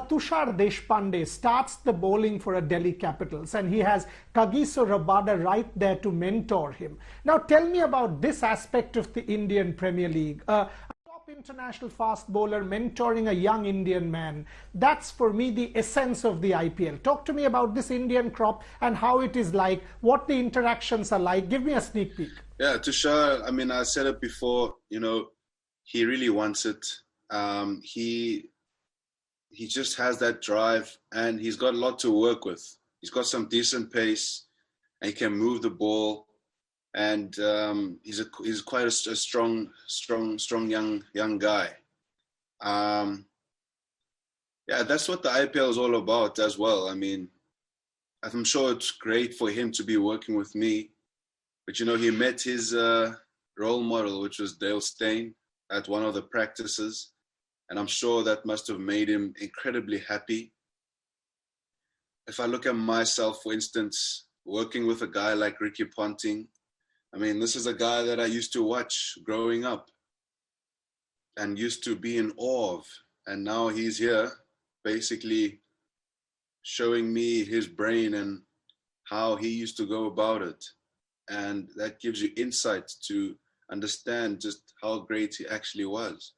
Tushar Deshpande starts the bowling for a Delhi Capitals, and he has Kagiso Rabada right there to mentor him. Now tell me about this aspect of the Indian Premier League. A top international fast bowler mentoring a young Indian man. That's for me the essence of the IPL. Talk to me about this Indian crop and how it is like, what the interactions are like. Give me a sneak peek. Yeah, Tushar, I mean, I said it before, he really wants it. He just has that drive, and he's got a lot to work with. He's got some decent pace, and he can move the ball, and he's quite a strong young guy. Yeah, that's what the IPL is all about as well. I mean, I'm sure it's great for him to be working with me, but he met his role model, which was Dale Steyn, at one of the practices. And I'm sure that must have made him incredibly happy. If I look at myself, for instance, working with a guy like Ricky Ponting, I mean, this is a guy that I used to watch growing up and used to be in awe of. And now he's here basically showing me his brain and how he used to go about it. And that gives you insight to understand just how great he actually was.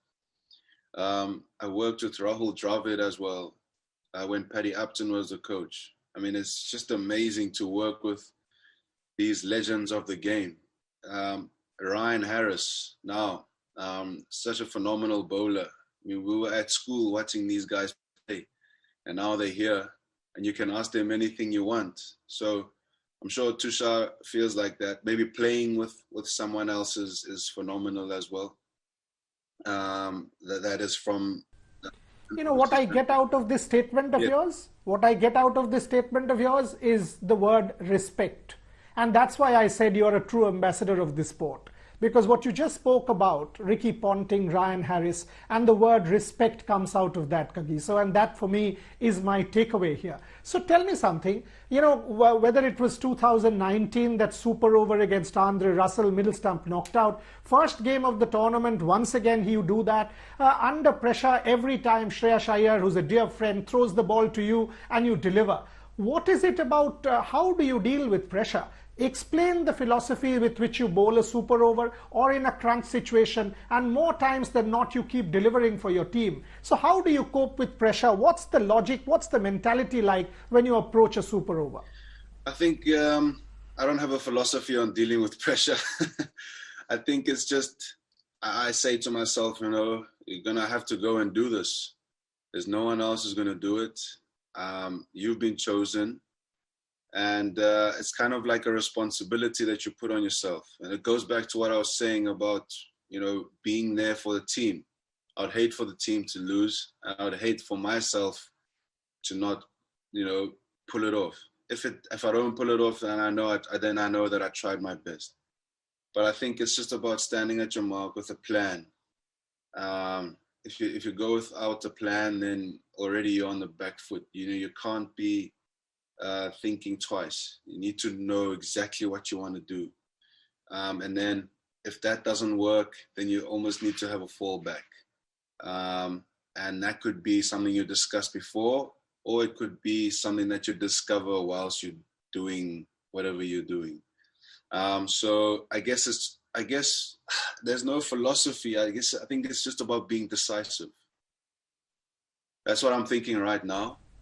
I worked with Rahul Dravid as well when Paddy Upton was the coach. I mean, it's just amazing to work with these legends of the game. Ryan Harris, now, such a phenomenal bowler. I mean, we were at school watching these guys play, and now they're here, and you can ask them anything you want. So I'm sure Tushar feels like that. Maybe playing with someone else is phenomenal as well. That is from... what I get out of this statement of yours? What I get out of this statement of yours is the word respect. And that's why I said you're a true ambassador of this sport. Because what you just spoke about, Ricky Ponting, Ryan Harris, and the word respect comes out of that, Kagiso, and that for me is my takeaway here. So tell me something, whether it was 2019, that super over against Andre Russell, middle stump knocked out, first game of the tournament, once again you do that, under pressure every time Shreyas Iyer, who's a dear friend, throws the ball to you and you deliver. What is it about, how do you deal with pressure? Explain the philosophy with which you bowl a super over or in a crunch situation, and more times than not you keep delivering for your team. So how do you cope with pressure? What's the logic? What's the mentality like when you approach a super over? I think I don't have a philosophy on dealing with pressure. I think it's just, I say to myself, you're going to have to go and do this. There's no one else who's going to do it. You've been chosen. And it's kind of like a responsibility that you put on yourself. And it goes back to what I was saying about, being there for the team. I would hate for the team to lose. And I would hate for myself to not, pull it off. If I don't pull it off, then I know that I tried my best. But I think it's just about standing at your mark with a plan. If you go without a plan, then already you're on the back foot. You can't be thinking twice. You need to know exactly what you want to do. And then if that doesn't work, then you almost need to have a fallback. And that could be something you discussed before, or it could be something that you discover whilst you're doing whatever you're doing. So I guess there's no philosophy. I think it's just about being decisive. That's what I'm thinking right now.